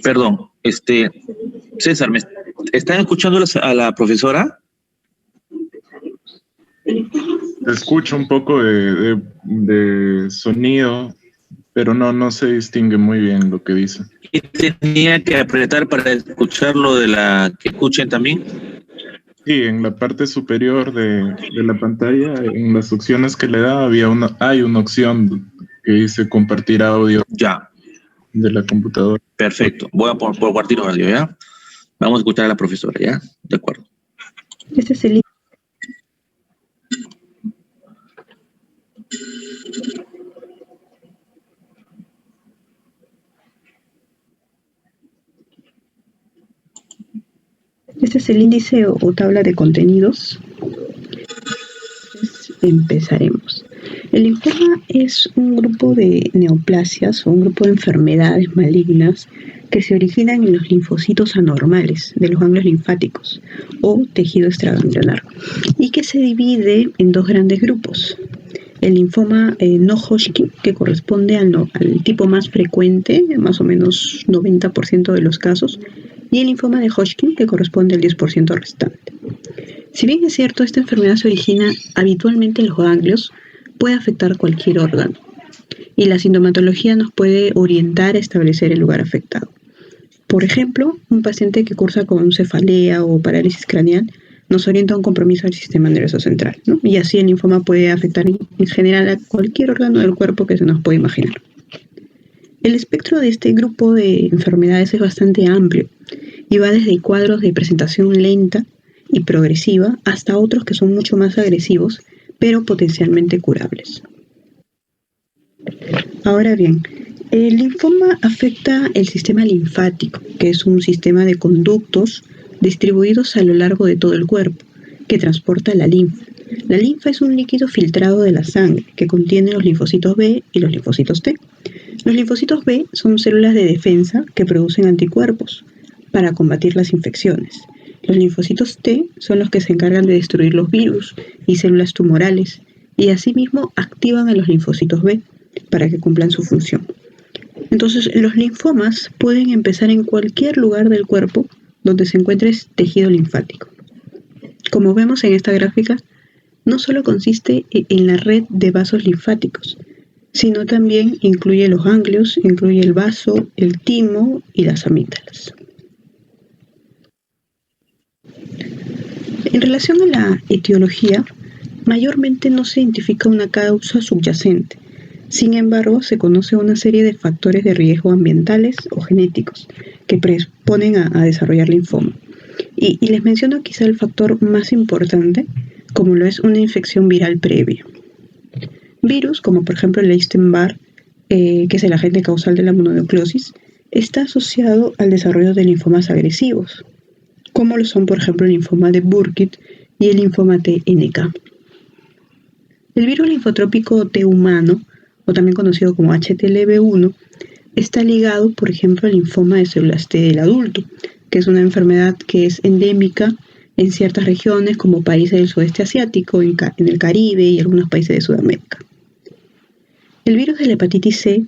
Perdón, César, ¿me están escuchando a la profesora? Escucho un poco de sonido, pero no se distingue muy bien lo que dice. ¿Y tenía que apretar para escuchar lo de la que escuchen también? Sí, en la parte superior de la pantalla, en las opciones que le da, hay una opción que dice compartir audio Ya, de la computadora. perfecto. Voy a compartir audio, ¿ya? Vamos a escuchar a la profesora, ¿ya? De acuerdo. Este es el Este es el índice o tabla de contenidos. Entonces, empezaremos. El linfoma es un grupo de neoplasias o un grupo de enfermedades malignas que se originan en los linfocitos anormales de los ganglios linfáticos o tejido extraganglionar y que se divide en dos grandes grupos. El linfoma no Hodgkin, que corresponde al tipo más frecuente, más o menos 90% de los casos, y el linfoma de Hodgkin, que corresponde al 10% restante. Si bien es cierto, esta enfermedad se origina habitualmente en los ganglios, puede afectar cualquier órgano, y la sintomatología nos puede orientar a establecer el lugar afectado. Por ejemplo, un paciente que cursa con cefalea o parálisis craneal nos orienta a un compromiso del sistema nervioso central, ¿no? Y así el linfoma puede afectar en general a cualquier órgano del cuerpo que se nos pueda imaginar. El espectro de este grupo de enfermedades es bastante amplio y va desde cuadros de presentación lenta y progresiva hasta otros que son mucho más agresivos, pero potencialmente curables. Ahora bien, el linfoma afecta el sistema linfático, que es un sistema de conductos distribuidos a lo largo de todo el cuerpo, que transporta la linfa. La linfa es un líquido filtrado de la sangre que contiene los linfocitos B y los linfocitos T. Los linfocitos B son células de defensa que producen anticuerpos para combatir las infecciones. Los linfocitos T son los que se encargan de destruir los virus y células tumorales y asimismo activan a los linfocitos B para que cumplan su función. Entonces, los linfomas pueden empezar en cualquier lugar del cuerpo donde se encuentre tejido linfático. Como vemos en esta gráfica, no solo consiste en la red de vasos linfáticos, sino también incluye los ganglios, incluye el vaso, el timo y las amígdalas. En relación a la etiología, mayormente no se identifica una causa subyacente. Sin embargo, se conoce una serie de factores de riesgo ambientales o genéticos que predisponen a desarrollar linfoma. Y les menciono quizá el factor más importante, como lo es una infección viral previa. Virus, como por ejemplo el Epstein-Barr, que es el agente causal de la mononucleosis, está asociado al desarrollo de linfomas agresivos, como lo son por ejemplo el linfoma de Burkitt y el linfoma TNK. El virus linfotrópico T humano, o también conocido como HTLV1, está ligado, por ejemplo, al linfoma de células T del adulto, que es una enfermedad que es endémica en ciertas regiones como países del sudeste asiático, en el Caribe y algunos países de Sudamérica. El virus de la hepatitis C,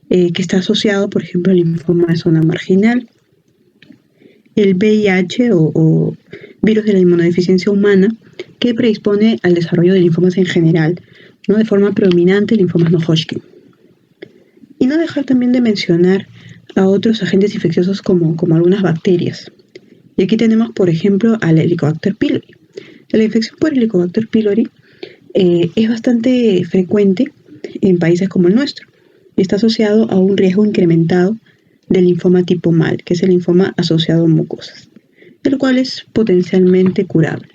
que está asociado, por ejemplo, al linfoma de zona marginal. El VIH o virus de la inmunodeficiencia humana, que predispone al desarrollo de linfomas en general, ¿no? De forma predominante linfomas no Hodgkin. Y no dejar también de mencionar a otros agentes infecciosos como algunas bacterias. Y aquí tenemos, por ejemplo, al Helicobacter pylori. La infección por Helicobacter pylori es bastante frecuente en países como el nuestro y está asociado a un riesgo incrementado del linfoma tipo MAL, que es el linfoma asociado a mucosas, el cual es potencialmente curable.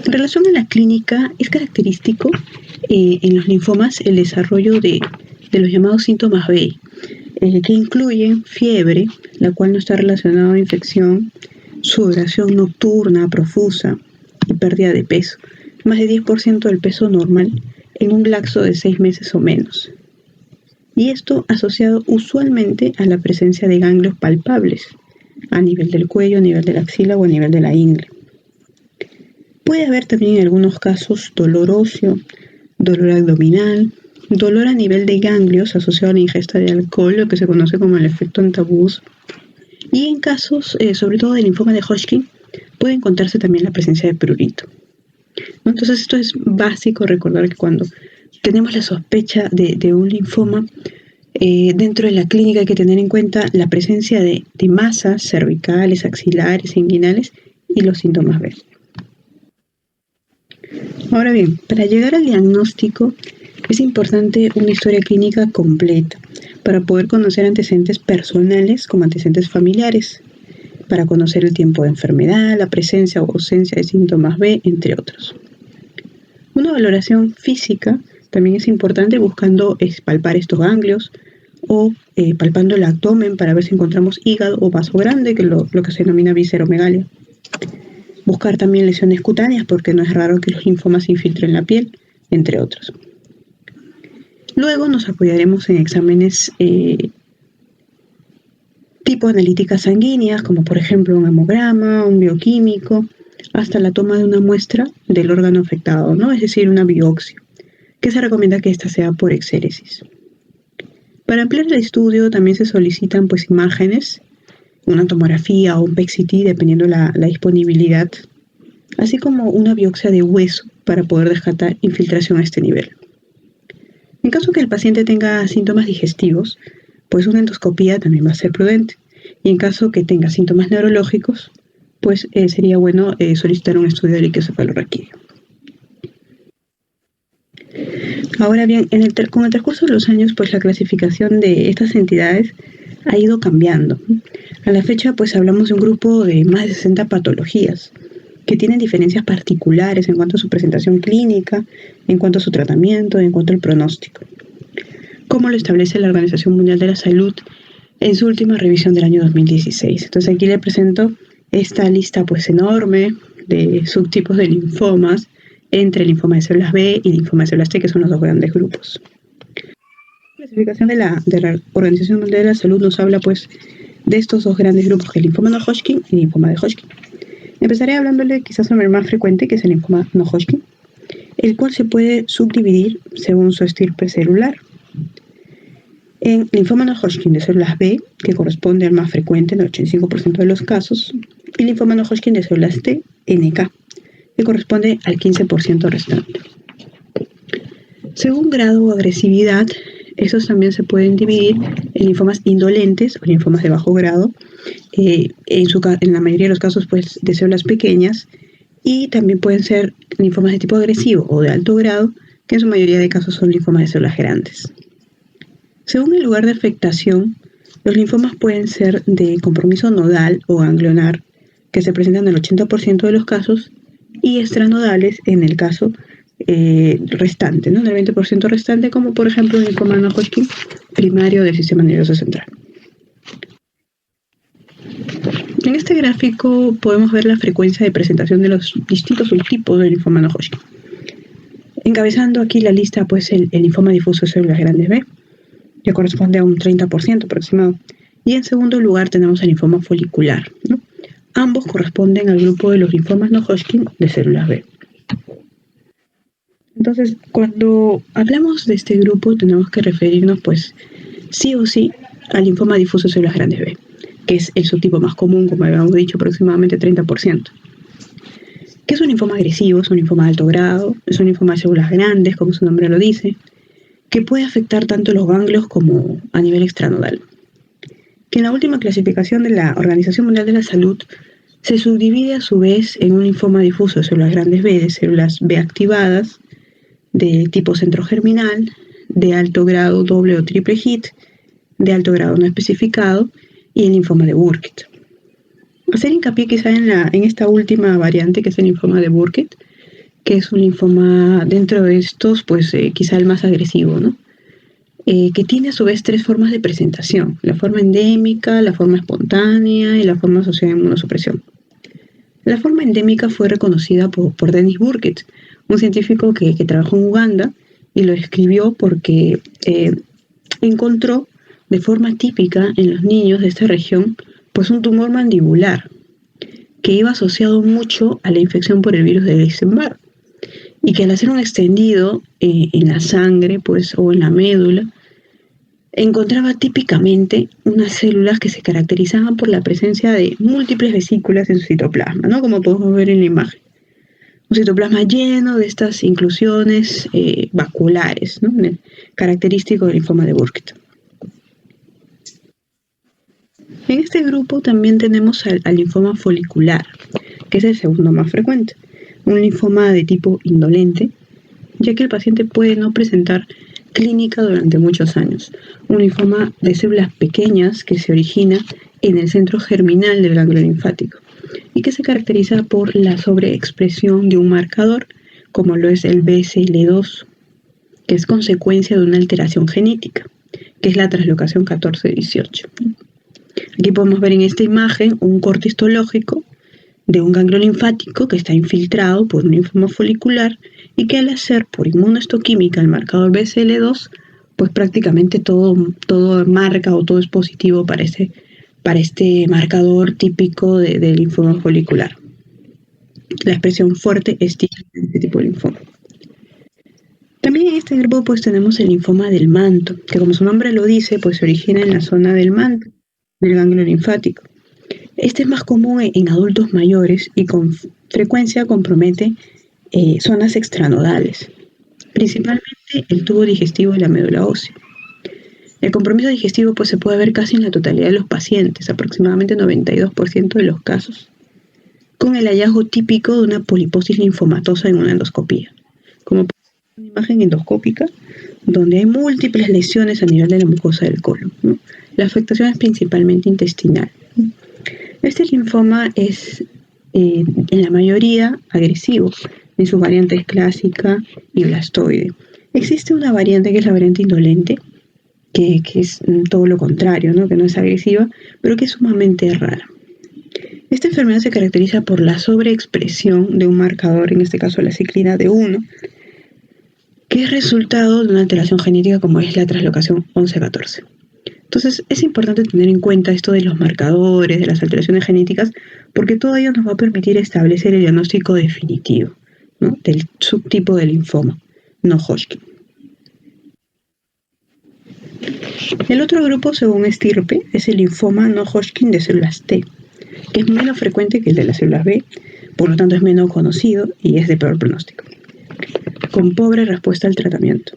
En relación a la clínica, es característico en los linfomas el desarrollo de los llamados síntomas B, que incluyen fiebre, la cual no está relacionada a la infección, sudoración nocturna profusa y pérdida de peso, más de 10% del peso normal en un lapso de 6 meses o menos. Y esto asociado usualmente a la presencia de ganglios palpables a nivel del cuello, a nivel de la axila o a nivel de la ingle. Puede haber también en algunos casos dolor óseo, dolor abdominal, dolor a nivel de ganglios asociado a la ingesta de alcohol, lo que se conoce como el efecto antabús. Y en casos, sobre todo del linfoma de Hodgkin, puede encontrarse también la presencia de prurito. Entonces esto es básico recordar que cuando tenemos la sospecha de un linfoma, dentro de la clínica hay que tener en cuenta la presencia de masas cervicales, axilares, inguinales y los síntomas B. Ahora bien, para llegar al diagnóstico es importante una historia clínica completa para poder conocer antecedentes personales como antecedentes familiares, para conocer el tiempo de enfermedad, la presencia o ausencia de síntomas B, entre otros. Una valoración física también es importante buscando palpar estos ganglios o palpando el abdomen para ver si encontramos hígado o vaso grande, que es lo que se denomina visceromegalia. Buscar también lesiones cutáneas porque no es raro que los linfomas se infiltren en la piel, entre otros. Luego nos apoyaremos en exámenes tipo analíticas sanguíneas, como por ejemplo un hemograma, un bioquímico, hasta la toma de una muestra del órgano afectado, ¿no? Es decir, una biopsia, que se recomienda que ésta sea por exéresis. Para ampliar el estudio también se solicitan pues imágenes, una tomografía o un PET-CT dependiendo la disponibilidad, así como una biopsia de hueso para poder descartar infiltración a este nivel. En caso que el paciente tenga síntomas digestivos, pues una endoscopía también va a ser prudente. Y en caso que tenga síntomas neurológicos, pues sería bueno solicitar un estudio de líquido cefalorraquídeo. Ahora bien, con el transcurso de los años, pues la clasificación de estas entidades ha ido cambiando. A la fecha, pues hablamos de un grupo de más de 60 patologías que tienen diferencias particulares en cuanto a su presentación clínica, en cuanto a su tratamiento, en cuanto al pronóstico, como lo establece la Organización Mundial de la Salud en su última revisión del año 2016. Entonces aquí le presento esta lista pues enorme de subtipos de linfomas, entre linfoma de células B y linfoma de células T, que son los dos grandes grupos. La clasificación de la Organización Mundial de la Salud nos habla pues de estos dos grandes grupos, que es el linfoma no Hodgkin y el linfoma de Hodgkin. Empezaré hablándole quizás sobre el más frecuente, que es el linfoma no Hodgkin, el cual se puede subdividir según su estirpe celular. En linfoma no Hodgkin de células B, que corresponde al más frecuente en el 85% de los casos, y linfoma no Hodgkin de células T, NK, que corresponde al 15% restante. Según grado o agresividad, estos también se pueden dividir en linfomas indolentes o linfomas de bajo grado, en la mayoría de los casos pues de células pequeñas, y también pueden ser linfomas de tipo agresivo o de alto grado, que en su mayoría de casos son linfomas de células grandes. Según el lugar de afectación, los linfomas pueden ser de compromiso nodal o ganglionar, que se presentan en el 80% de los casos, y extranodales en el caso restante, ¿no? En el 20% restante, como por ejemplo el linfoma no Hodgkin primario del sistema nervioso central. En este gráfico podemos ver la frecuencia de presentación de los distintos subtipos del linfoma no Hodgkin. Encabezando aquí la lista, pues el linfoma difuso de células grandes B, que corresponde a un 30% aproximado. Y en segundo lugar tenemos el linfoma folicular, ¿no? Ambos corresponden al grupo de los linfomas no Hodgkin de células B. Entonces, cuando hablamos de este grupo, tenemos que referirnos, pues, sí o sí al linfoma difuso de células grandes B, que es el subtipo más común, como habíamos dicho, aproximadamente 30%. ¿Qué es un linfoma agresivo? Es un linfoma de alto grado, es un linfoma de células grandes, como su nombre lo dice, que puede afectar tanto los ganglios como a nivel extranodal. Que en la última clasificación de la Organización Mundial de la Salud se subdivide a su vez en un linfoma difuso de células grandes B, de células B activadas, de tipo centrogerminal, de alto grado doble o triple hit, de alto grado no especificado, y el linfoma de Burkitt. Hacer hincapié quizá en esta última variante, que es el linfoma de Burkitt, que es un linfoma dentro de estos, pues quizá el más agresivo, ¿no? Que tiene a su vez tres formas de presentación: la forma endémica, la forma espontánea y la forma asociada a inmunosupresión. La forma endémica fue reconocida por Dennis Burkitt, un científico que trabajó en Uganda, y lo describió porque encontró de forma típica en los niños de esta región pues un tumor mandibular que iba asociado mucho a la infección por el virus de Epstein-Barr y que al hacer un extendido en la sangre, pues, o en la médula, encontraba típicamente unas células que se caracterizaban por la presencia de múltiples vesículas en su citoplasma, ¿no? Como podemos ver en la imagen. Un citoplasma lleno de estas inclusiones vasculares, ¿no? Característico del linfoma de Burkitt. En este grupo también tenemos al linfoma folicular, que es el segundo más frecuente. Un linfoma de tipo indolente, ya que el paciente puede no presentar clínica durante muchos años. Un linfoma de células pequeñas que se origina en el centro germinal del ganglio linfático y que se caracteriza por la sobreexpresión de un marcador, como lo es el BCL2, que es consecuencia de una alteración genética, que es la translocación 14-18. Aquí podemos ver en esta imagen un corte histológico de un ganglio linfático que está infiltrado por un linfoma folicular y que al hacer por inmunohistoquímica el marcador BCL2, pues prácticamente todo marca o todo es positivo para este marcador típico del linfoma folicular. La expresión fuerte es típica de este tipo de linfoma. También en este grupo pues tenemos el linfoma del manto, que como su nombre lo dice, pues se origina en la zona del manto, del ganglio linfático. Este es más común en adultos mayores y con frecuencia compromete zonas extranodales, principalmente el tubo digestivo y la médula ósea. El compromiso digestivo pues, se puede ver casi en la totalidad de los pacientes, aproximadamente 92% de los casos, con el hallazgo típico de una poliposis linfomatosa en una endoscopía, como una imagen endoscópica donde hay múltiples lesiones a nivel de la mucosa del colon, ¿no? La afectación es principalmente intestinal. Este linfoma es en la mayoría agresivo en sus variantes clásica y blastoide. Existe una variante que es la variante indolente, que es todo lo contrario, ¿no? Que no es agresiva, pero que es sumamente rara. Esta enfermedad se caracteriza por la sobreexpresión de un marcador, en este caso la ciclina D1, que es resultado de una alteración genética como es la translocación 11-14. Entonces es importante tener en cuenta esto de los marcadores, de las alteraciones genéticas, porque todo ello nos va a permitir establecer el diagnóstico definitivo, ¿no? Del subtipo de linfoma no Hodgkin. El otro grupo, según estirpe, es el linfoma no Hodgkin de células T, que es menos frecuente que el de las células B, por lo tanto es menos conocido y es de peor pronóstico, con pobre respuesta al tratamiento.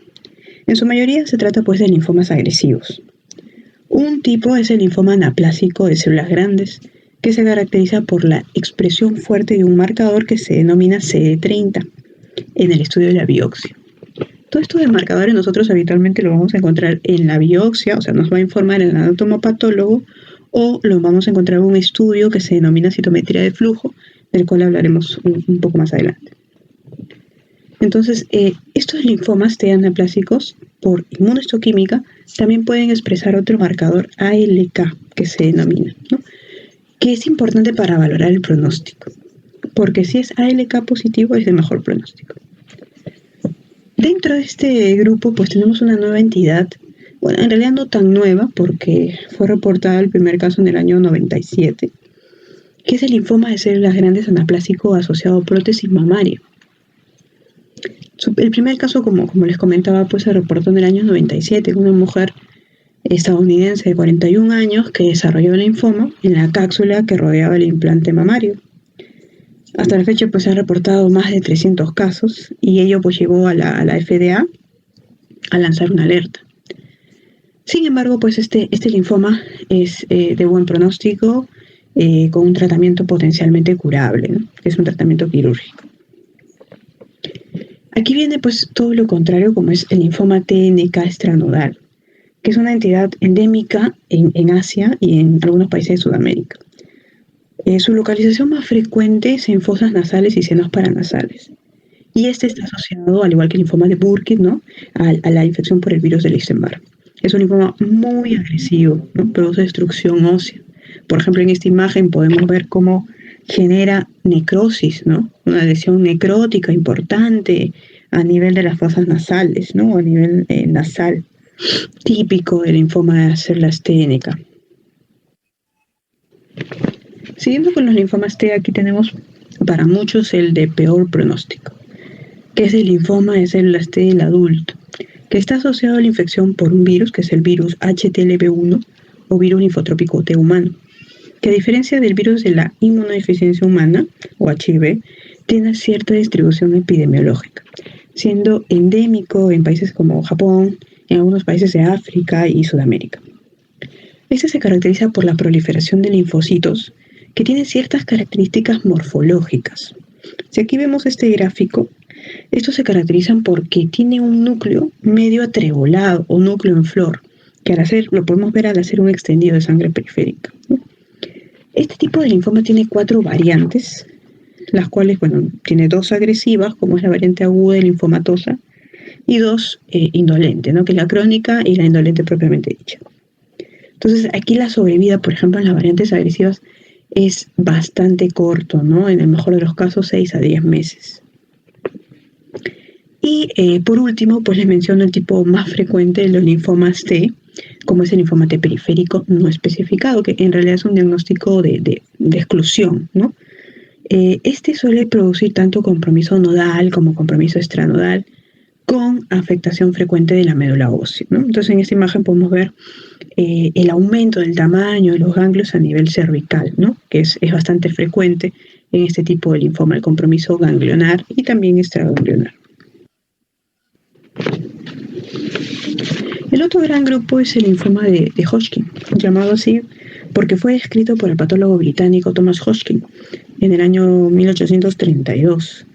En su mayoría se trata pues de linfomas agresivos. Un tipo es el linfoma anaplásico de células grandes, que se caracteriza por la expresión fuerte de un marcador que se denomina CD30 en el estudio de la biopsia. Todo esto de marcadores nosotros habitualmente lo vamos a encontrar en la biopsia, o sea, nos va a informar el anatomopatólogo, o lo vamos a encontrar en un estudio que se denomina citometría de flujo, del cual hablaremos un poco más adelante. Entonces, estos linfomas T anaplásicos, por inmunohistoquímica, también pueden expresar otro marcador ALK, que se denomina, ¿no? Que es importante para valorar el pronóstico, porque si es ALK positivo es de mejor pronóstico. Dentro de este grupo, pues tenemos una nueva entidad, bueno, en realidad no tan nueva, porque fue reportada el primer caso en el año 97, que es el linfoma de células grandes anaplásico asociado a prótesis mamaria. El primer caso, como les comentaba, pues se reportó en el año 97 con una mujer estadounidense de 41 años que desarrolló linfoma en la cápsula que rodeaba el implante mamario. Hasta la fecha pues se han reportado más de 300 casos y ello pues llevó a la FDA a lanzar una alerta. Sin embargo, pues este linfoma es de buen pronóstico, con un tratamiento potencialmente curable, ¿no? Que es un tratamiento quirúrgico. Aquí viene pues todo lo contrario, como es el linfoma TNK extranodal, que es una entidad endémica en Asia y en algunos países de Sudamérica. Su localización más frecuente es en fosas nasales y senos paranasales. Y este está asociado, al igual que el linfoma de Burkitt, ¿no? a la infección por el virus del Epstein-Barr. Es un linfoma muy agresivo, ¿no? Produce destrucción ósea. Por ejemplo, en esta imagen podemos ver cómo genera necrosis, ¿no? Una lesión necrótica importante a nivel de las fosas nasales, ¿no? A nivel nasal, típico del linfoma de células TNK. Siguiendo con los linfomas T, aquí tenemos para muchos el de peor pronóstico, que es el linfoma de células T del adulto, que está asociado a la infección por un virus, que es el virus HTLV1 o virus linfotrópico T humano, que a diferencia del virus de la inmunodeficiencia humana, o HIV, tiene cierta distribución epidemiológica, siendo endémico en países como Japón, en algunos países de África y Sudamérica. Este se caracteriza por la proliferación de linfocitos que tienen ciertas características morfológicas. Si aquí vemos este gráfico, estos se caracterizan porque tiene un núcleo medio atrebolado o núcleo en flor, que lo podemos ver al hacer un extendido de sangre periférica. Este tipo de linfoma tiene 4 variantes, las cuales, tiene 2 agresivas, como es la variante aguda y linfomatosa, y 2 indolentes, ¿no? Que es la crónica y la indolente propiamente dicha. Entonces, aquí la sobrevida, por ejemplo, en las variantes agresivas es bastante corto, ¿no? En el mejor de los casos, 6 a 10 meses. Y por último, pues les menciono el tipo más frecuente de los linfomas T, como es el linfoma T periférico no especificado, que en realidad es un diagnóstico de exclusión, ¿no? Este suele producir tanto compromiso nodal como compromiso extranodal, con afectación frecuente de la médula ósea, ¿no? Entonces en esta imagen podemos ver el aumento del tamaño de los ganglios a nivel cervical, ¿no? Que es bastante frecuente en este tipo de linfoma, el compromiso ganglionar y también extraganglionar. El otro gran grupo es el linfoma de Hodgkin, llamado así porque fue descrito por el patólogo británico Thomas Hodgkin en el año 1832.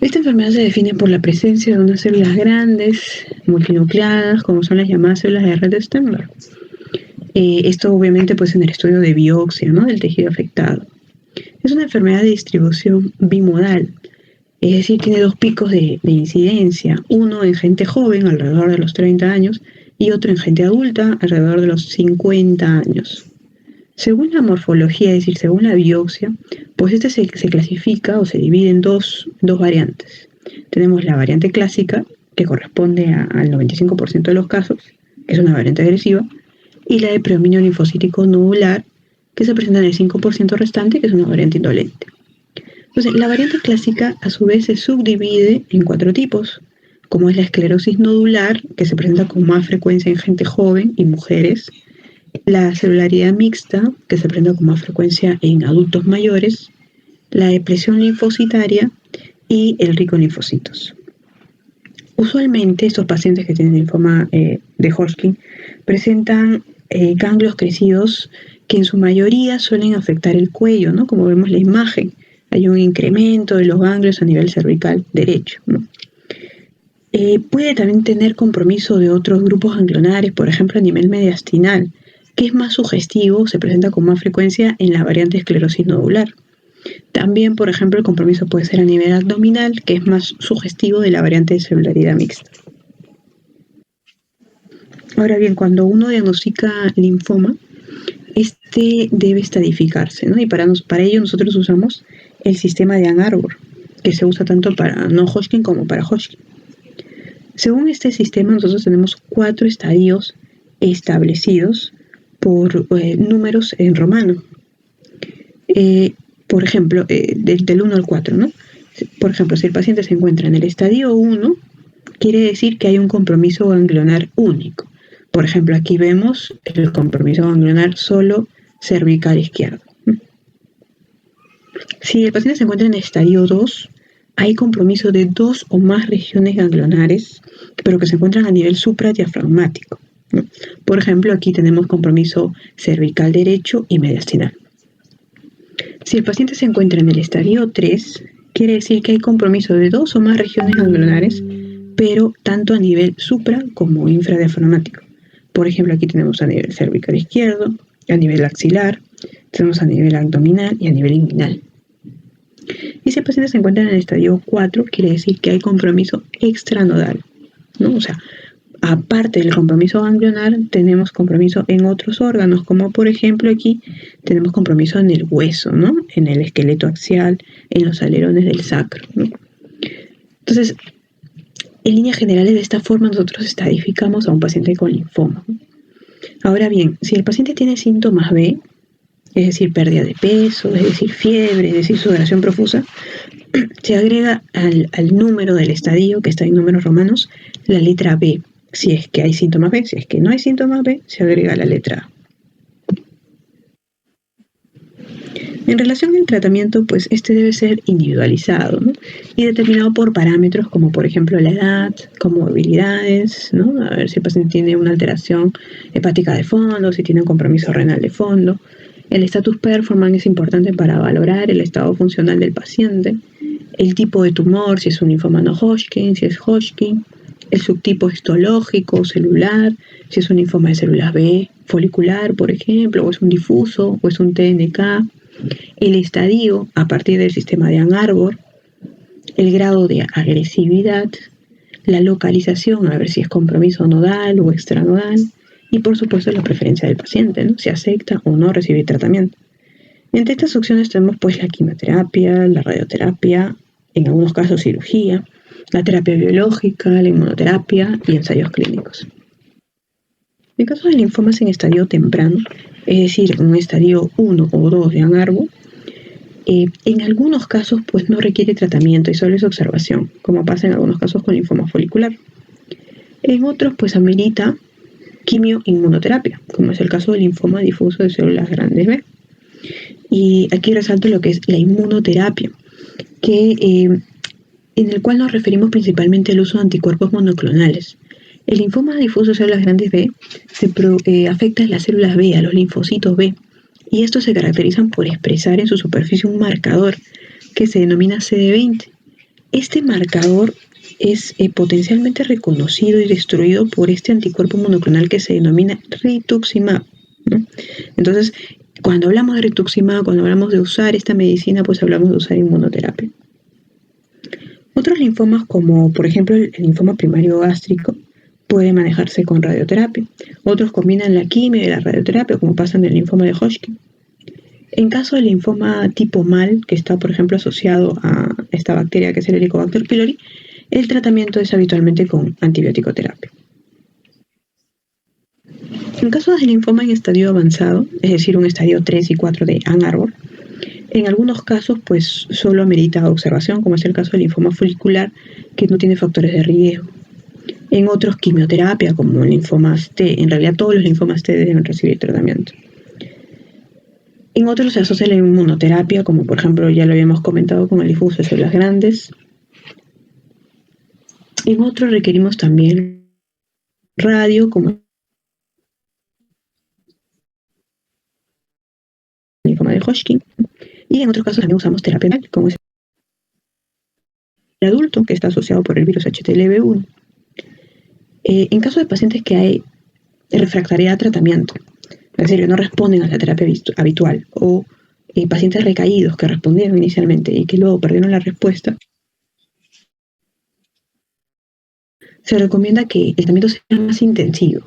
Esta enfermedad se define por la presencia de unas células grandes, multinucleadas, como son las llamadas células de red de Sternberg. Esto obviamente pues en el estudio de biopsia, ¿no? Del tejido afectado. Es una enfermedad de distribución bimodal, es decir, tiene 2 picos de incidencia, uno en gente joven, alrededor de los 30 años, y otro en gente adulta, alrededor de los 50 años. Según la morfología, es decir, según la biopsia, pues este se clasifica o se divide en dos variantes. Tenemos la variante clásica, que corresponde al 95% de los casos, que es una variante agresiva, y la de predominio linfocítico nodular, que se presenta en el 5% restante, que es una variante indolente. Entonces, la variante clásica, a su vez, se subdivide en 4 tipos, como es la esclerosis nodular, que se presenta con más frecuencia en gente joven y mujeres, la celularidad mixta, que se presenta con más frecuencia en adultos mayores, la depresión linfocitaria y el rico en linfocitos. Usualmente, estos pacientes que tienen linfoma de Hodgkin presentan ganglios crecidos que en su mayoría suelen afectar el cuello, ¿no? Como vemos en la imagen, hay un incremento de los ganglios a nivel cervical derecho, ¿no? Puede también tener compromiso de otros grupos ganglionares, por ejemplo a nivel mediastinal, que es más sugestivo, se presenta con más frecuencia en la variante esclerosis nodular. También, por ejemplo, el compromiso puede ser a nivel abdominal, que es más sugestivo de la variante de celularidad mixta. Ahora bien, cuando uno diagnostica linfoma, este debe estadificarse, ¿no? Y para ello nosotros usamos el sistema de Ann Arbor, que se usa tanto para no Hodgkin como para Hodgkin. Según este sistema, nosotros tenemos 4 estadios establecidos por números en romano. Por ejemplo, del 1 al 4, ¿no? Por ejemplo, si el paciente se encuentra en el estadio 1, quiere decir que hay un compromiso ganglionar único. Por ejemplo, aquí vemos el compromiso ganglionar solo cervical izquierdo. Si el paciente se encuentra en el estadio 2, hay compromiso de 2 o más regiones ganglionares, pero que se encuentran a nivel supradiafragmático, ¿no? Por ejemplo, aquí tenemos compromiso cervical derecho y mediastinal. Si el paciente se encuentra en el estadio 3, quiere decir que hay compromiso de 2 o más regiones ganglionares, pero tanto a nivel supra como infradiafragmático. Por ejemplo, aquí tenemos a nivel cervical izquierdo, a nivel axilar, tenemos a nivel abdominal y a nivel inguinal. Y si el paciente se encuentra en el estadio 4, quiere decir que hay compromiso extranodal, ¿no? O sea, aparte del compromiso ganglionar, tenemos compromiso en otros órganos, como por ejemplo aquí tenemos compromiso en el hueso, ¿no? En el esqueleto axial, en los alerones del sacro, ¿no? Entonces, en líneas generales, de esta forma nosotros estadificamos a un paciente con linfoma. Ahora bien, si el paciente tiene síntomas B, es decir, pérdida de peso, es decir, fiebre, es decir, sudoración profusa, se agrega al número del estadio, que está en números romanos, la letra B. Si es que hay síntomas B, si es que no hay síntomas B, se agrega la letra A. En relación al tratamiento, pues este debe ser individualizado, ¿no? Y determinado por parámetros como por ejemplo la edad, comorbilidades, ¿no? A ver si el paciente tiene una alteración hepática de fondo, si tiene un compromiso renal de fondo. El status performance es importante para valorar el estado funcional del paciente, el tipo de tumor, si es un linfoma no Hodgkin, si es Hodgkin, el subtipo histológico, celular, si es un linfoma de células B, folicular, por ejemplo, o es un difuso, o es un TNK, el estadio a partir del sistema de Ann Arbor, el grado de agresividad, la localización, a ver si es compromiso nodal o extranodal, y por supuesto la preferencia del paciente, ¿no? Si acepta o no recibir tratamiento. Entre estas opciones tenemos pues la quimioterapia, la radioterapia, en algunos casos cirugía, la terapia biológica, la inmunoterapia y ensayos clínicos. En caso de linfomas en estadio temprano, es decir, un estadio 1 o 2 de Ann Arbor, en algunos casos pues no requiere tratamiento y solo es observación, como pasa en algunos casos con linfoma folicular. En otros pues amerita quimioinmunoterapia, como es el caso del linfoma difuso de células grandes B. Y aquí resalto lo que es la inmunoterapia, en el cual nos referimos principalmente al uso de anticuerpos monoclonales. El linfoma difuso de células grandes B afecta a las células B, a los linfocitos B, y estos se caracterizan por expresar en su superficie un marcador que se denomina CD20. Este marcador es potencialmente reconocido y destruido por este anticuerpo monoclonal que se denomina rituximab, ¿no? Entonces, cuando hablamos de rituximab, cuando hablamos de usar esta medicina, pues hablamos de usar inmunoterapia. Otros linfomas, como por ejemplo el linfoma primario gástrico, puede manejarse con radioterapia. Otros combinan la quimio y la radioterapia, como pasa en el linfoma de Hodgkin. En caso del linfoma tipo MAL, que está por ejemplo asociado a esta bacteria que es el Helicobacter pylori, el tratamiento es habitualmente con antibiótico-terapia. En casos de linfoma en estadio avanzado, es decir, un estadio 3 y 4 de Ann Arbor, en algunos casos pues solo amerita observación, como es el caso del linfoma folicular, que no tiene factores de riesgo. En otros, quimioterapia, como linfomas T. En realidad todos los linfomas T deben recibir tratamiento. En otros se asocia la inmunoterapia, como por ejemplo ya lo habíamos comentado con el difuso de células grandes. En otros requerimos también radio, como el linfoma de Hodgkin. Y en otros casos también usamos terapia penal, como es el adulto, que está asociado por el virus HTLV1. En caso de pacientes que hay refractariedad a tratamiento, es decir, que no responden a la terapia habitual, o pacientes recaídos que respondieron inicialmente y que luego perdieron la respuesta, se recomienda que el tratamiento sea más intensivo,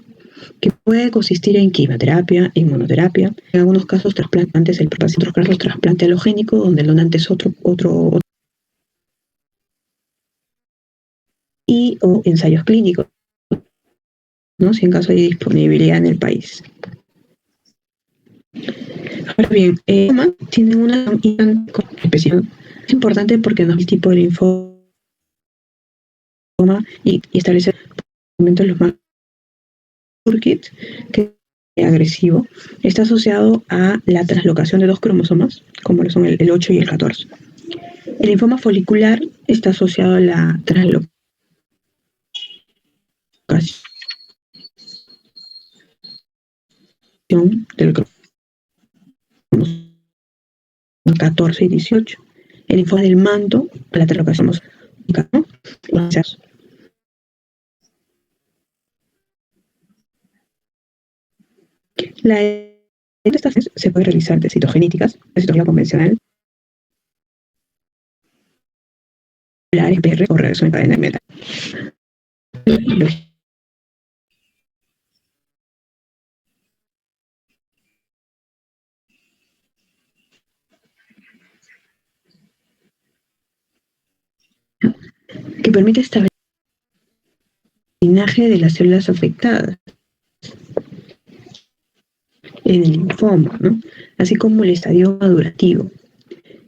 que puede consistir en quimioterapia, inmunoterapia, en algunos casos trasplantes, en otros casos trasplante alogénico, donde el donante es otro y o ensayos clínicos, ¿no? Si en caso hay disponibilidad en el país. Ahora bien, tienen una especial. Es importante porque nos da el tipo de linfoma y establece momentos los más Burkitt, que es agresivo, está asociado a la translocación de dos cromosomas, como lo son el 8 y el 14. El linfoma folicular está asociado a la translocación del cromosoma 14 y 18. El linfoma del manto a la translocación, ¿no? La estación se puede realizar de citogenéticas, de citología convencional, la PR o reacción en cadena de meta. Que permite establecer el linaje de las células afectadas. en el linfoma, ¿no? Así como el estadio madurativo.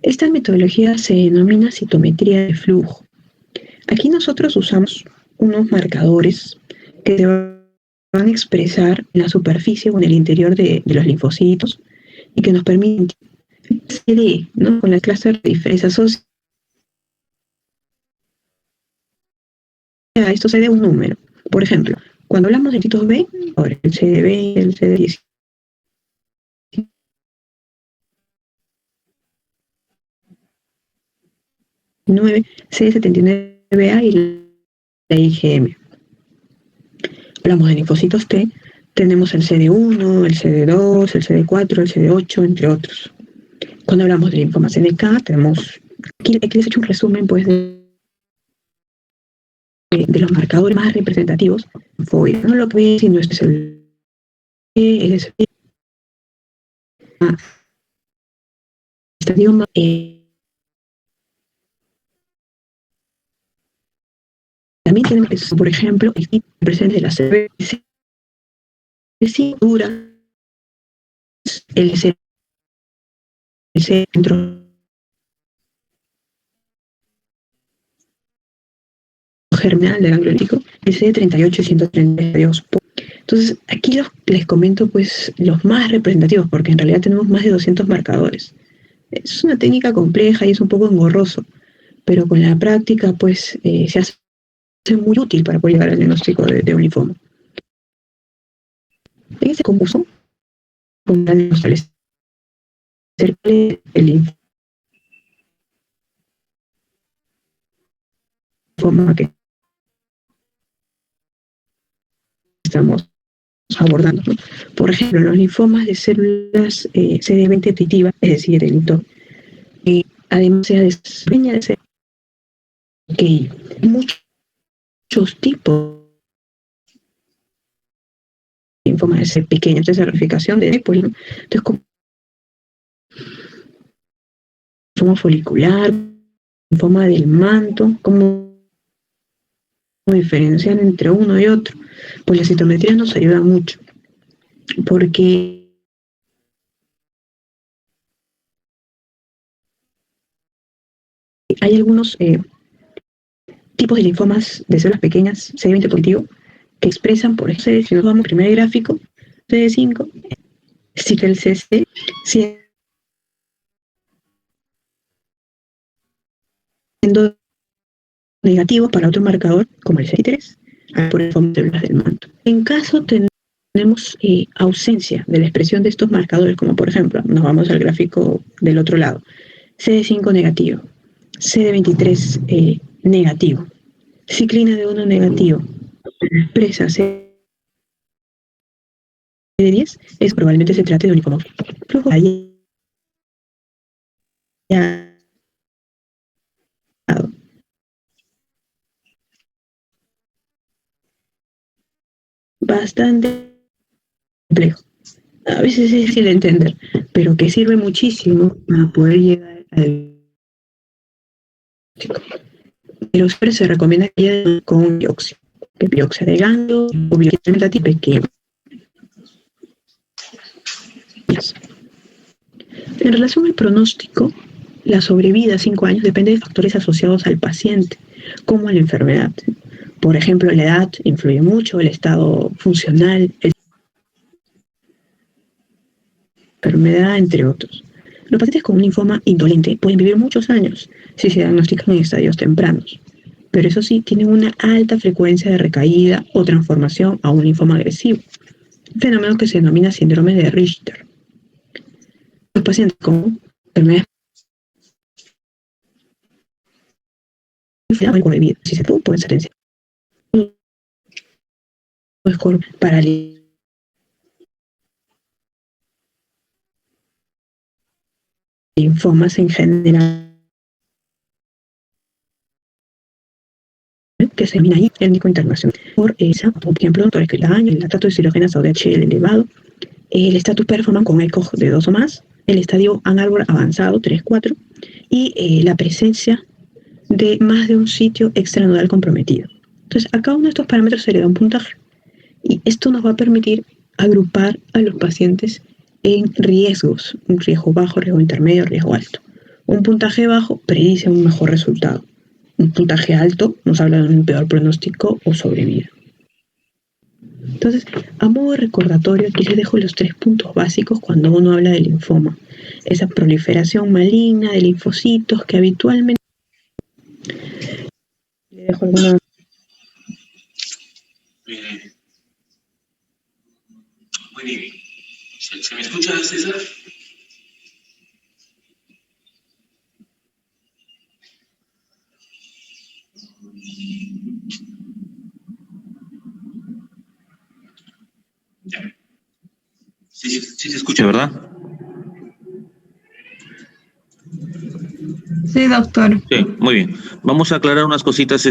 Esta metodología se denomina citometría de flujo. Aquí nosotros usamos unos marcadores que se van a expresar en la superficie o en el interior de los linfocitos y que nos permiten CD, ¿no? Con la clase de diferencia social. Esto se dé un número. Por ejemplo, cuando hablamos de linfocitos B, ahora el CD20, el CD10, CD79A y la IgM. Hablamos de linfocitos T, tenemos el CD1, el CD2, el CD4, el CD8, entre otros. Cuando hablamos de linfomas NK, tenemos, aquí les he hecho un resumen pues de los marcadores más representativos. No lo que ve, sino este es el estadio también tenemos, por ejemplo, el tipo presente de la CBC, dura, el centro germinal del ganglio lítico, el CD38 y 132. Entonces, aquí les comento pues los más representativos, porque en realidad tenemos más de 200 marcadores. Es una técnica compleja y es un poco engorroso, pero con la práctica pues se hace muy útil para poder llegar al diagnóstico de un linfoma. En este concurso, podrán establecer el linfoma que estamos abordando, ¿no? Por ejemplo, los linfomas de células CD20 positivas, es decir, el hito, además sea de pequeña de ser que hay muchos tipos de linfomas de ser pequeños, entonces la ramificación de pues, ¿no? Entonces, como linfoma folicular, linfoma del manto, cómo diferenciar entre uno y otro, pues la citometría nos ayuda mucho, porque hay algunos tipos de linfomas de células pequeñas, CD20 positivo, que expresan, por ejemplo, si nos vamos al primer gráfico, CD5, sickle CC, siendo negativos para otro marcador, como el CD3, por el linfoma de células del manto. En caso tenemos ausencia de la expresión de estos marcadores, como por ejemplo, nos vamos al gráfico del otro lado, CD5 negativo, CD23 negativo, ciclina de 1 negativo, expresa CD10, es probablemente se trate de un linfoma. Flujo bastante complejo. A veces es difícil de entender, pero que sirve muchísimo para poder llegar al pero siempre se recomienda que lleguen con biopsia, que biopsia de ganglio o biopsia pequeña. En relación al pronóstico, la sobrevida a 5 años depende de factores asociados al paciente, como a la enfermedad. Por ejemplo, la edad influye mucho, el estado funcional, la enfermedad, entre otros. Los pacientes con un linfoma indolente pueden vivir muchos años si se diagnostican en estadios tempranos, pero eso sí, tienen una alta frecuencia de recaída o transformación a un linfoma agresivo, un fenómeno que se denomina síndrome de Richter. Los pacientes con enfermedades de vida, si se tuvo, pueden ser para linfomas en general, que se denomina ahí el único internacional. Por esa, por ejemplo, por el daño, el lactato de hidrogenasa o DHL elevado, el estatus performance con ECOG de 2 o más, el estadio Ann Arbor avanzado 3-4 y la presencia de más de un sitio extranodal comprometido. Entonces, a cada uno de estos parámetros se le da un puntaje y esto nos va a permitir agrupar a los pacientes en riesgos, un riesgo bajo, riesgo intermedio, riesgo alto. Un puntaje bajo predice un mejor resultado. Un puntaje alto nos habla de un peor pronóstico o sobrevida. Entonces, a modo de recordatorio, aquí les dejo los 3 puntos básicos cuando uno habla de linfoma. Esa proliferación maligna de linfocitos que habitualmente... Le dejo alguna... Muy bien. ¿Se me escucha, César? Sí, sí se escucha, ¿verdad? Sí, doctor. Sí, muy bien. Vamos a aclarar unas cositas.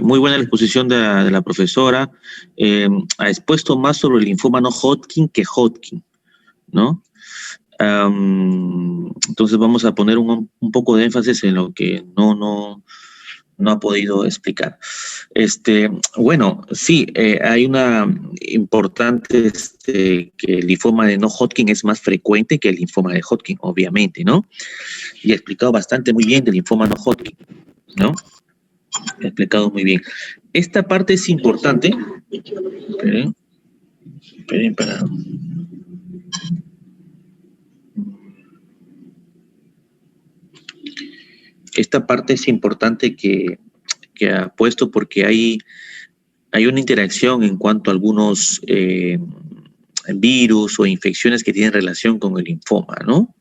Muy buena la exposición de la profesora. Ha expuesto más sobre el linfoma no Hodgkin que Hodgkin, ¿no? Entonces vamos a poner un poco de énfasis en lo que no ha podido explicar. Bueno, sí, hay una importante que el linfoma de no Hodgkin es más frecuente que el linfoma de Hodgkin, obviamente, ¿no? Y he explicado bastante muy bien del linfoma no Hodgkin, ¿no? He explicado muy bien. Esta parte es importante. Esperen para... Esta parte es importante que ha puesto porque hay una interacción en cuanto a algunos virus o infecciones que tienen relación con el linfoma, ¿no?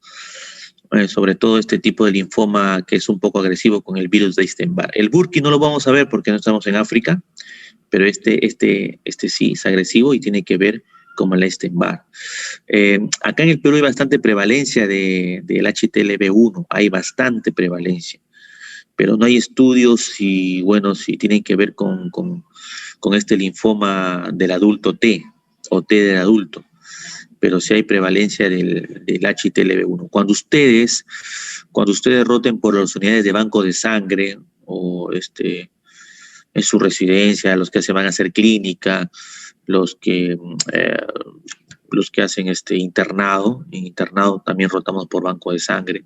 Sobre todo este tipo de linfoma que es un poco agresivo con el virus de Epstein-Barr. El Burkitt no lo vamos a ver porque no estamos en África, pero este sí es agresivo y tiene que ver con el Epstein-Barr. Acá en el Perú hay bastante prevalencia del HTLV1, hay bastante prevalencia, pero no hay estudios si tienen que ver con este linfoma del adulto T o T del adulto, pero sí hay prevalencia del HTLV1. Cuando ustedes roten por las unidades de banco de sangre o en su residencia, los que se van a hacer clínica, los que hacen internado, en internado también rotamos por banco de sangre,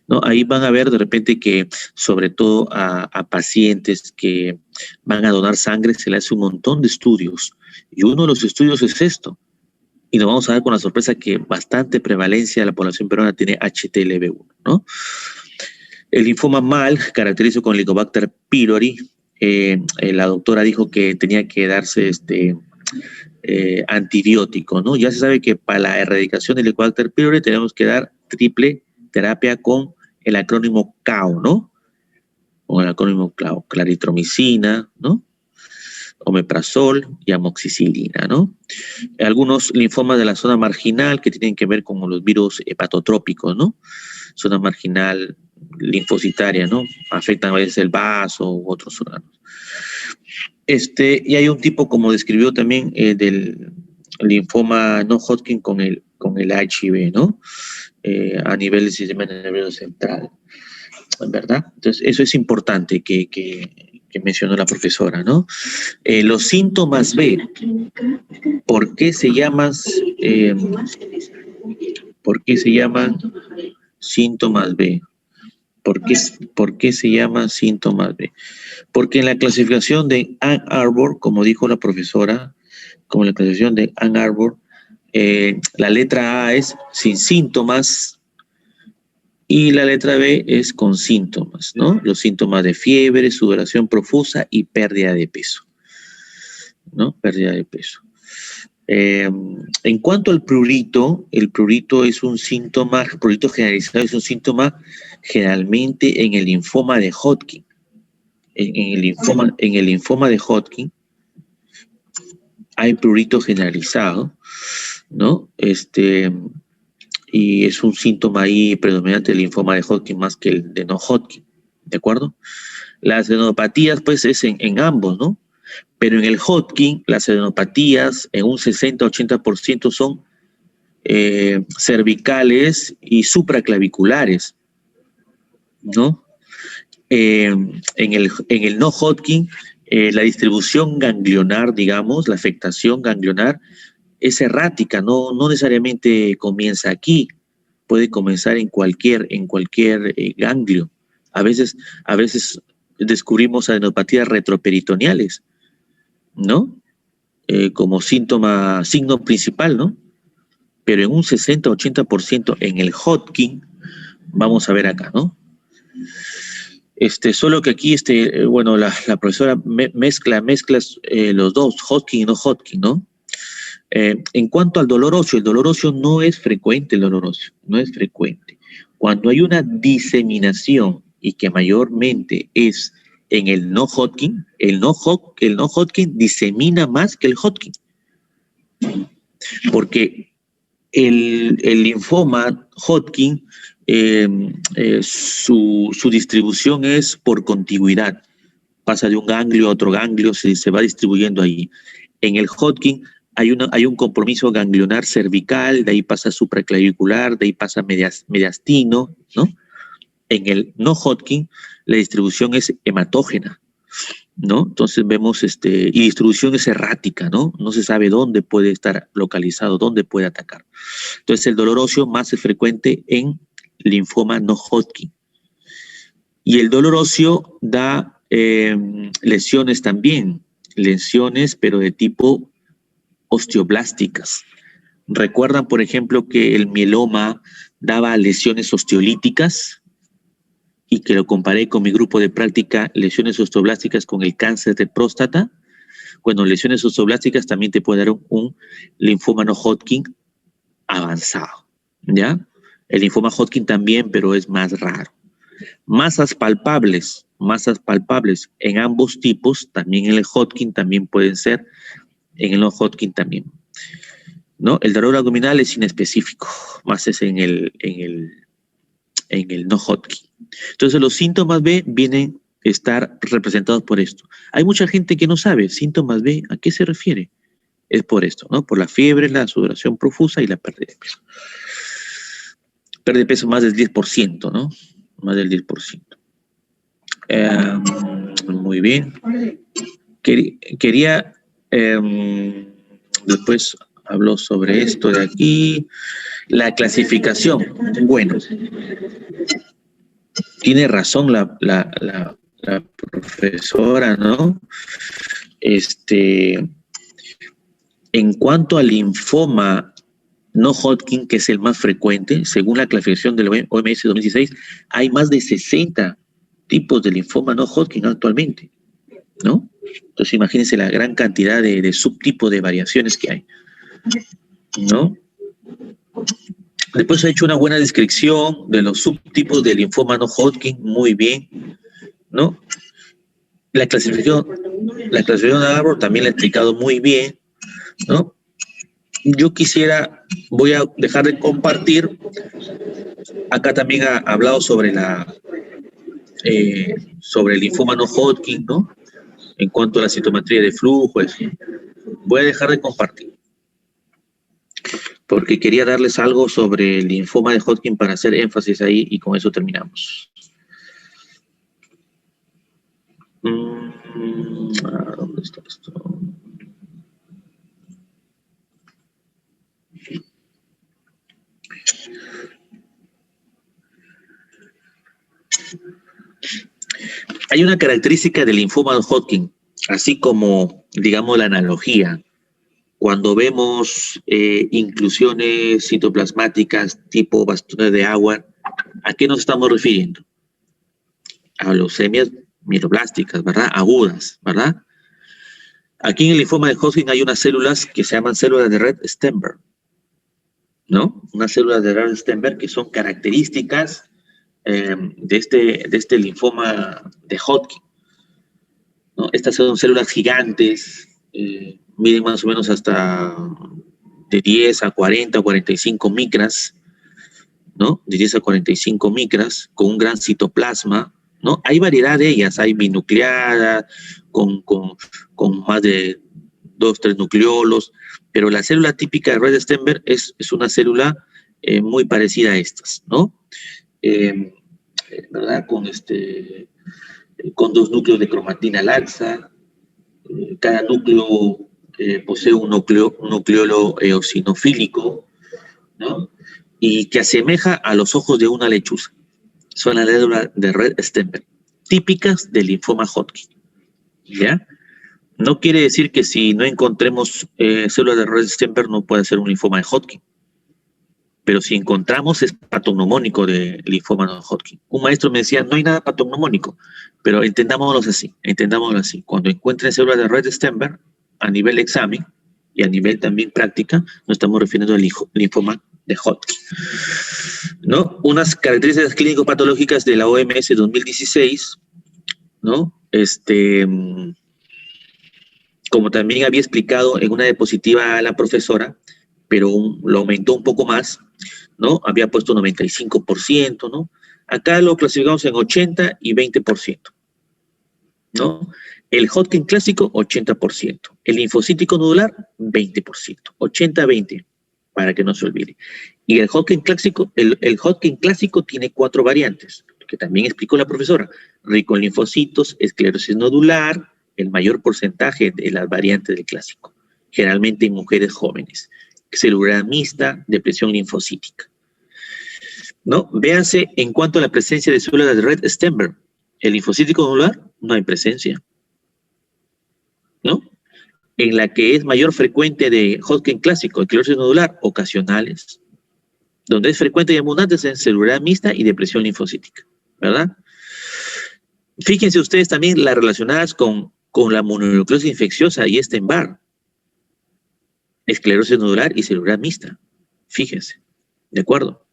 ¿no? Ahí van a ver de repente que sobre todo a pacientes que van a donar sangre se le hace un montón de estudios, y uno de los estudios es esto, y nos vamos a dar con la sorpresa que bastante prevalencia de la población peruana tiene HTLV1, ¿no? El linfoma MAL, caracterizado con Helicobacter pylori, la doctora dijo que tenía que darse antibiótico, ¿no? Ya se sabe que para la erradicación del Helicobacter pylori tenemos que dar triple terapia con el acrónimo CAO, ¿no? Con el acrónimo CAO, claritromicina, ¿no? Omeprazol y amoxicilina, ¿no? Algunos linfomas de la zona marginal que tienen que ver con los virus hepatotrópicos, ¿no? Zona marginal linfocitaria, ¿no? Afectan a veces el vaso u otros órganos. Y hay un tipo, como describió también, del linfoma no Hodgkin con el HIV, ¿no? A nivel del sistema nervioso central, ¿verdad? Entonces, eso es importante que mencionó la profesora, ¿no? Los síntomas B, ¿por qué se llaman síntomas B? ¿Por qué se llaman síntomas B? Porque en la clasificación de Ann Arbor, como dijo la profesora, como la clasificación de Ann Arbor, la letra A es sin síntomas y la letra B es con síntomas, ¿no? Los síntomas de fiebre, sudoración profusa y pérdida de peso, ¿no? Pérdida de peso. En cuanto al prurito, el prurito es un síntoma, el prurito generalizado es un síntoma generalmente en el linfoma de Hodgkin. En el linfoma de Hodgkin hay prurito generalizado, ¿no? Y es un síntoma ahí predominante del linfoma de Hodgkin más que el de no Hodgkin, ¿de acuerdo? Las adenopatías, pues, es en ambos, ¿no? Pero en el Hodgkin, las adenopatías en un 60-80% son cervicales y supraclaviculares, ¿no? En el no Hodgkin, la distribución ganglionar, digamos, la afectación ganglionar es errática, no necesariamente comienza aquí, puede comenzar en cualquier ganglio. A veces descubrimos adenopatías retroperitoneales, ¿no? Como signo principal, ¿no? Pero en un 60-80% en el Hodgkin, vamos a ver acá, ¿no? Solo que aquí, bueno, la profesora mezcla los dos, Hodgkin y no Hodgkin, ¿no? En cuanto al dolor óseo, el dolor óseo no es frecuente, no es frecuente. Cuando hay una diseminación y que mayormente es en el no Hodgkin, el no Hodgkin disemina más que el Hodgkin. Porque el linfoma Hodgkin, su distribución es por contigüidad. Pasa de un ganglio a otro ganglio, se va distribuyendo ahí. En el Hodgkin hay un compromiso ganglionar cervical, de ahí pasa supraclavicular, de ahí pasa mediastino, ¿no? En el no Hodgkin, la distribución es hematógena, ¿no? Entonces vemos, y distribución es errática, ¿no? No se sabe dónde puede estar localizado, dónde puede atacar. Entonces el dolor óseo más es frecuente en linfoma no Hodgkin. Y el dolor óseo da lesiones también, lesiones pero de tipo osteoblásticas. ¿Recuerdan, por ejemplo, que el mieloma daba lesiones osteolíticas? Y que lo comparé con mi grupo de práctica, lesiones osteoblásticas con el cáncer de próstata. Bueno, lesiones osteoblásticas también te puede dar un linfoma no Hodgkin avanzado, ¿ya? El linfoma Hodgkin también, pero es más raro. Masas palpables en ambos tipos, también en el Hodgkin también pueden ser, en el no Hodgkin también, ¿no? El dolor abdominal es inespecífico, más es en el no Hodgkin. Entonces los síntomas B vienen a estar representados por esto. Hay mucha gente que no sabe síntomas B, ¿a qué se refiere? Es por esto, ¿no? Por la fiebre, la sudoración profusa y la pérdida de peso. Pérdida de peso más del 10%, ¿no? Más del 10%. Muy bien. Quería, después habló sobre esto de aquí, la clasificación. Bueno, tiene razón la profesora, ¿no? En cuanto al linfoma no Hodgkin, que es el más frecuente, según la clasificación del OMS 2016, hay más de 60 tipos de linfoma no Hodgkin actualmente, ¿no? Entonces imagínense la gran cantidad de subtipos de variaciones que hay, ¿no? Después ha hecho una buena descripción de los subtipos de linfoma no Hodgkin, muy bien, ¿no? La clasificación de Arbor también la ha explicado muy bien, ¿no? Yo voy a dejar de compartir. Acá también ha hablado sobre el linfoma no Hodgkin, ¿no? En cuanto a la citometría de flujo, voy a dejar de compartir. Porque quería darles algo sobre el linfoma de Hodgkin para hacer énfasis ahí y con eso terminamos. ¿Dónde está esto? Hay una característica del linfoma de Hodgkin, así como, digamos, la analogía. Cuando vemos inclusiones citoplasmáticas tipo bastones de agua, ¿a qué nos estamos refiriendo? A leucemias mieloblásticas, ¿verdad? Agudas, ¿verdad? Aquí en el linfoma de Hodgkin hay unas células que se llaman células de Rett-Steinberg, ¿no? Unas células de Rett-Steinberg que son características de este linfoma de Hodgkin, ¿no? Estas son células gigantes, miden más o menos hasta de 10 a 40 o 45 micras, ¿no? De 10 a 45 micras, con un gran citoplasma, ¿no? Hay variedad de ellas, hay binucleadas, con más de 2, 3 nucleolos, pero la célula típica de Rett-Steinberg es una célula muy parecida a estas, ¿no? ¿Verdad? Con 2 núcleos de cromatina laxa, cada núcleo posee un nucleolo eosinofílico, ¿no? Y que asemeja a los ojos de una lechuza. Son las células de Rett-Steinberg, típicas del linfoma Hodgkin, ¿ya? No quiere decir que si no encontremos células de Rett-Steinberg no pueda ser un linfoma de Hodgkin, pero si encontramos es patognomónico de linfoma de Hodgkin. Un maestro me decía, no hay nada patognomónico, pero entendámoslo así. Cuando encuentren células de Rett-Steinberg a nivel examen y a nivel también práctica, nos estamos refiriendo al linfoma de Hodgkin, ¿no? Unas características clínico-patológicas de la OMS 2016, ¿no? Como también había explicado en una diapositiva a la profesora, pero lo aumentó un poco más, ¿no? Había puesto 95%, ¿no? Acá lo clasificamos en 80 y 20%, ¿no? El Hodgkin clásico, 80%. El linfocítico nodular, 20%. 80-20, para que no se olvide. Y el Hodgkin clásico, el Hodgkin clásico tiene 4 variantes, que también explicó la profesora. Rico en linfocitos, esclerosis nodular, el mayor porcentaje de las variantes del clásico, generalmente en mujeres jóvenes. Celular mixta, depresión linfocítica, ¿no? Véanse en cuanto a la presencia de células de Rett-Steinberg. El linfocítico nodular no hay presencia, ¿no? En la que es mayor frecuente de Hodgkin clásico, esclerosis nodular, ocasionales. Donde es frecuente y abundante es en celular mixta y depresión linfocítica, ¿verdad? Fíjense ustedes también las relacionadas con la mononucleosis infecciosa y Epstein-Barr. Esclerosis nodular y celular mixta. Fíjense, ¿de acuerdo?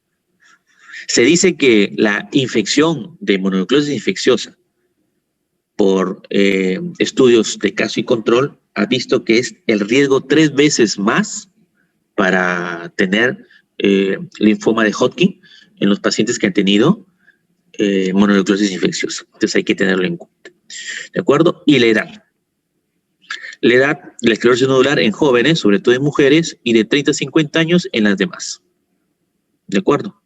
Se dice que la infección de mononucleosis infecciosa por estudios de caso y control ha visto que es el riesgo 3 veces más para tener linfoma de Hodgkin en los pacientes que han tenido mononucleosis infecciosa. Entonces hay que tenerlo en cuenta. ¿De acuerdo? Y la edad. La edad de la esclerosis nodular en jóvenes, sobre todo en mujeres, y de 30 a 50 años en las demás. ¿De acuerdo?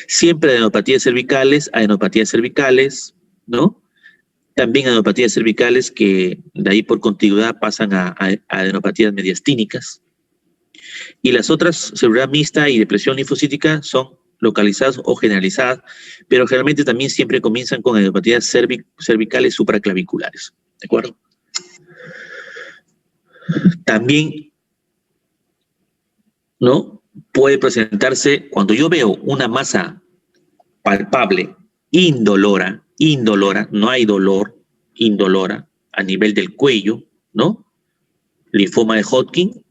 Siempre adenopatías cervicales, ¿no? También adenopatías cervicales que de ahí por contigüidad pasan a adenopatías mediastínicas. Y las otras, celular mixta y depresión linfocítica, son localizadas o generalizadas, pero generalmente también siempre comienzan con adenopatías cervicales supraclaviculares. ¿De acuerdo? También, ¿no? Puede presentarse, cuando yo veo una masa palpable, indolora, no hay dolor, indolora, a nivel del cuello, ¿no? Linfoma de Hodgkin,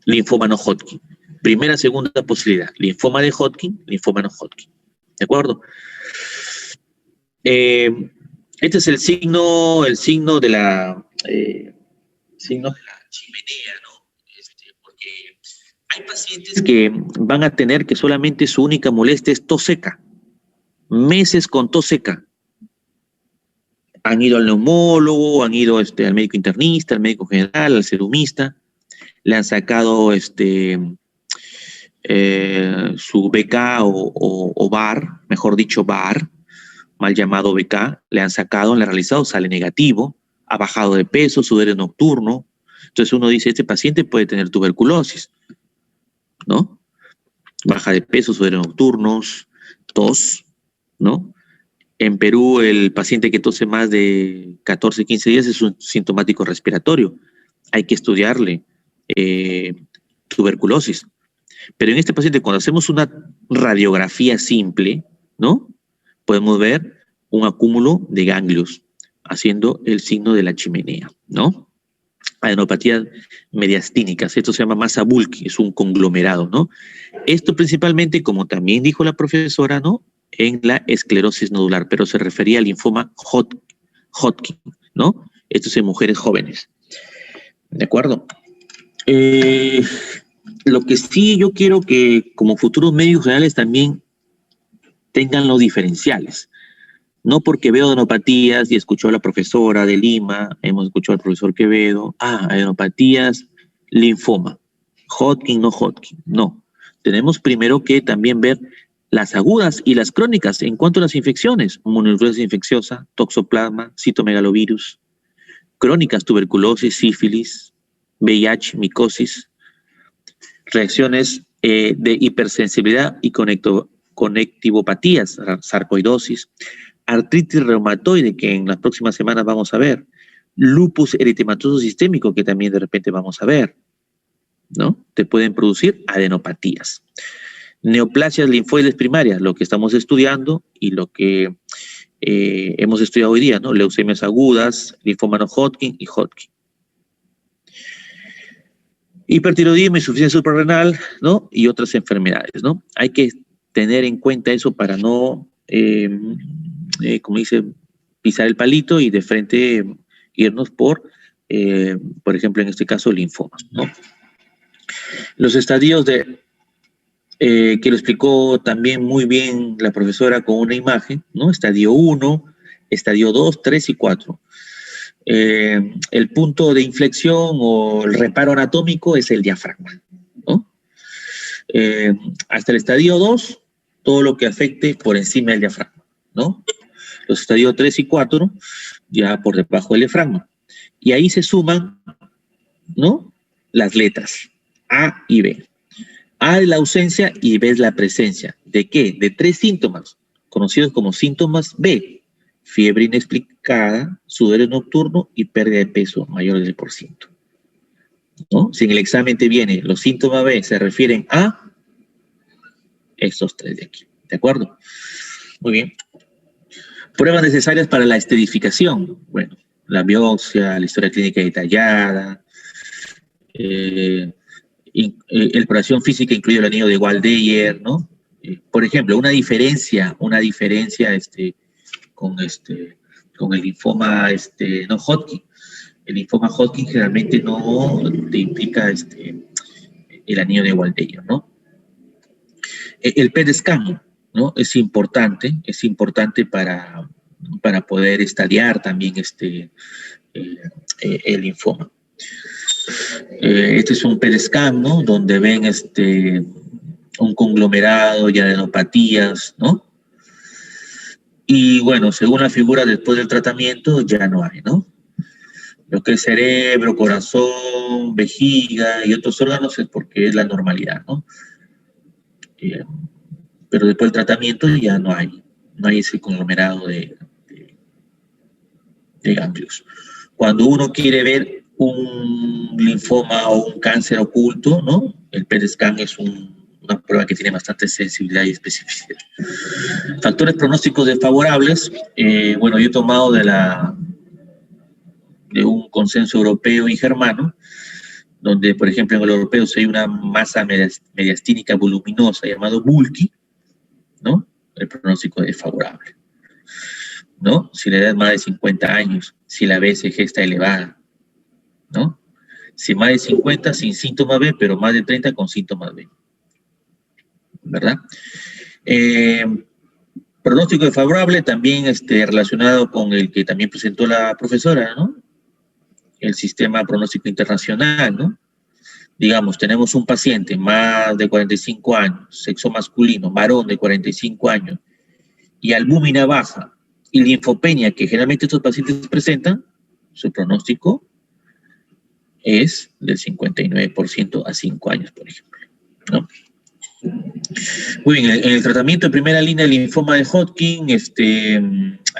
linfoma no Hodgkin. Primera, segunda posibilidad, linfoma de Hodgkin, linfoma no Hodgkin. ¿De acuerdo? Este es el signo de la chimenea, ¿no? Porque hay pacientes que van a tener que solamente su única molestia es tos seca. Meses con tos seca. Han ido al neumólogo, han ido al médico internista, al médico general, al serumista, le han sacado su BK o VAR, mejor dicho VAR, mal llamado BK, le han sacado, le han realizado, sale negativo, ha bajado de peso, sudor nocturno. Entonces uno dice, este paciente puede tener tuberculosis, ¿no? Baja de peso, sudores nocturnos, tos, ¿no? En Perú, el paciente que tose más de 14, 15 días es un sintomático respiratorio. Hay que estudiarle tuberculosis. Pero en este paciente, cuando hacemos una radiografía simple, ¿no? Podemos ver un acúmulo de ganglios, haciendo el signo de la chimenea, ¿no? Adenopatías mediastínicas, esto se llama masa bulky, es un conglomerado, ¿no? Esto principalmente, como también dijo la profesora, ¿no? En la esclerosis nodular, pero se refería al linfoma Hodgkin, ¿no? Esto es en mujeres jóvenes. ¿De acuerdo? Lo que sí yo quiero que como futuros médicos generales también tengan los diferenciales. No porque veo adenopatías y escuchó a la profesora de Lima, hemos escuchado al profesor Quevedo, adenopatías, linfoma, Hodgkin, no Hodgkin. No, tenemos primero que también ver las agudas y las crónicas en cuanto a las infecciones, mononucleosis infecciosa, toxoplasma, citomegalovirus, crónicas, tuberculosis, sífilis, VIH, micosis, reacciones de hipersensibilidad y conectivopatías, sarcoidosis, artritis reumatoide, que en las próximas semanas vamos a ver, lupus eritematoso sistémico, que también de repente vamos a ver, ¿no? Te pueden producir adenopatías. Neoplasias linfoides primarias, lo que estamos estudiando y lo que hemos estudiado hoy día, ¿no? Leucemias agudas, linfoma no Hodgkin y Hodgkin. Hipertiroidismo, insuficiencia suprarrenal, ¿no? Y otras enfermedades, ¿no? Hay que tener en cuenta eso para no, como dice, pisar el palito y de frente irnos por ejemplo, en este caso, linfoma, ¿no? Los estadios que lo explicó también muy bien la profesora con una imagen, ¿no? Estadio 1, estadio 2, 3 y 4. El punto de inflexión o el reparo anatómico es el diafragma, ¿no? Hasta el estadio 2, todo lo que afecte por encima del diafragma, ¿no? Los estadios 3 y 4, ya por debajo del diafragma. Y ahí se suman, ¿no? Las letras A y B. A es la ausencia y B es la presencia. ¿De qué? De 3 síntomas, conocidos como síntomas B. Fiebre inexplicada, sudor nocturno y pérdida de peso mayor del 10%. ¿No? Si en el examen te viene los síntomas B se refieren a estos 3 de aquí. ¿De acuerdo? Muy bien. Pruebas necesarias para la estedificación. Bueno, la biopsia, la historia clínica detallada, exploración física incluye el anillo de Waldeyer, ¿no? Por ejemplo, una diferencia con el linfoma no Hodgkin. El linfoma Hodgkin generalmente no te implica el anillo de Waldeyer, ¿no? El PET scan, ¿no? Es importante para poder estadiar también el linfoma. Este es un PET scan, ¿no? Donde ven un conglomerado de adenopatías, ¿no? Y bueno, según la figura después del tratamiento ya no hay, ¿no? Lo que es cerebro, corazón, vejiga y otros órganos es porque es la normalidad, ¿no? Pero después del tratamiento ya no hay ese conglomerado de ganglios. Cuando uno quiere ver un linfoma o un cáncer oculto, ¿no? El PET scan es una prueba que tiene bastante sensibilidad y especificidad. Factores pronósticos desfavorables. Bueno, yo he tomado de un consenso europeo y germano, donde, por ejemplo, en el europeo hay una masa mediastínica voluminosa llamado bulky, ¿no? El pronóstico es desfavorable, ¿no? Si la edad es más de 50 años, si la BCG está elevada, ¿no? Si más de 50 sin síntomas B, pero más de 30 con síntomas B, ¿verdad? Pronóstico desfavorable también relacionado con el que también presentó la profesora, ¿no? El sistema pronóstico internacional, ¿no? Digamos, tenemos un paciente más de 45 años, sexo masculino, varón de 45 años, y albúmina baja, y linfopenia, que generalmente estos pacientes presentan, su pronóstico es del 59% a 5 años, por ejemplo, ¿no? Muy bien, en el tratamiento de primera línea del linfoma de Hodgkin,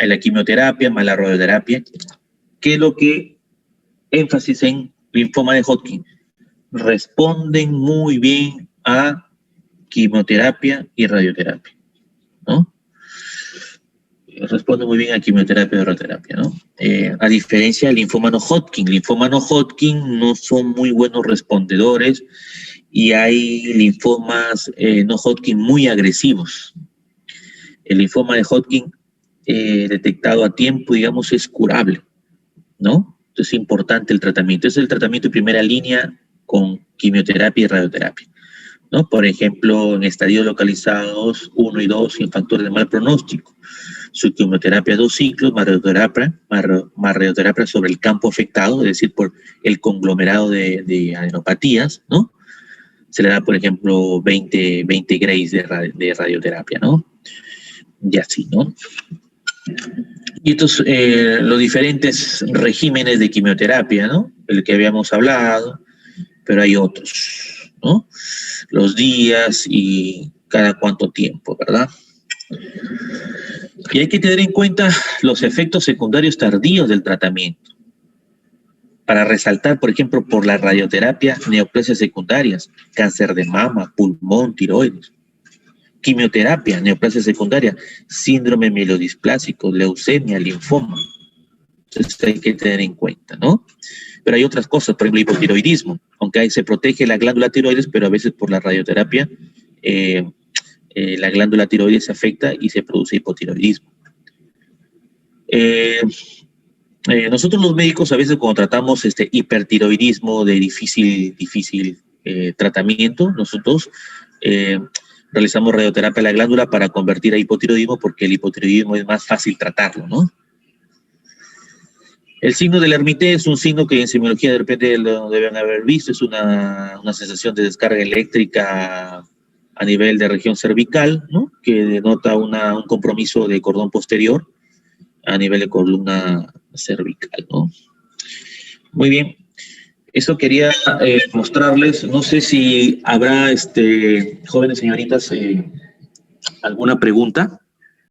la quimioterapia más la radioterapia, ¿qué es lo que énfasis en linfoma de Hodgkin? Responden muy bien a quimioterapia y radioterapia, ¿no? Responde muy bien a quimioterapia y radioterapia, ¿no? A diferencia del linfoma no Hodgkin no son muy buenos respondedores y hay linfomas no Hodgkin muy agresivos. El linfoma de Hodgkin detectado a tiempo, digamos, es curable, ¿no? Entonces es importante el tratamiento. Es el tratamiento de primera línea con quimioterapia y radioterapia, ¿no? Por ejemplo, en estadios localizados 1 y 2 sin factores de mal pronóstico. Su quimioterapia 2 ciclos, más radioterapia sobre el campo afectado, es decir, por el conglomerado de adenopatías, ¿no? Se le da, por ejemplo, 20 grays de radioterapia, ¿no? Y así, ¿no? Y estos, los diferentes regímenes de quimioterapia, ¿no? El que habíamos hablado, pero hay otros, ¿no? Los días y cada cuánto tiempo, ¿verdad? Y hay que tener en cuenta los efectos secundarios tardíos del tratamiento. Para resaltar, por ejemplo, por la radioterapia, neoplasias secundarias, cáncer de mama, pulmón, tiroides. Quimioterapia, neoplasia secundaria, síndrome mielodisplásico, leucemia, linfoma. Entonces hay que tener en cuenta, ¿no? Pero hay otras cosas, por ejemplo, hipotiroidismo, aunque ahí se protege la glándula tiroides, pero a veces por la radioterapia la glándula tiroides se afecta y se produce hipotiroidismo. Nosotros los médicos a veces cuando tratamos este hipertiroidismo de difícil tratamiento, nosotros realizamos radioterapia a la glándula para convertir a hipotiroidismo porque el hipotiroidismo es más fácil tratarlo, ¿no? El signo del Hermité es un signo que en semiología de repente lo deben haber visto, es una sensación de descarga eléctrica a nivel de región cervical, ¿no? Que denota un compromiso de cordón posterior a nivel de columna cervical, ¿no? Muy bien. Eso quería mostrarles. No sé si habrá, jóvenes señoritas, alguna pregunta.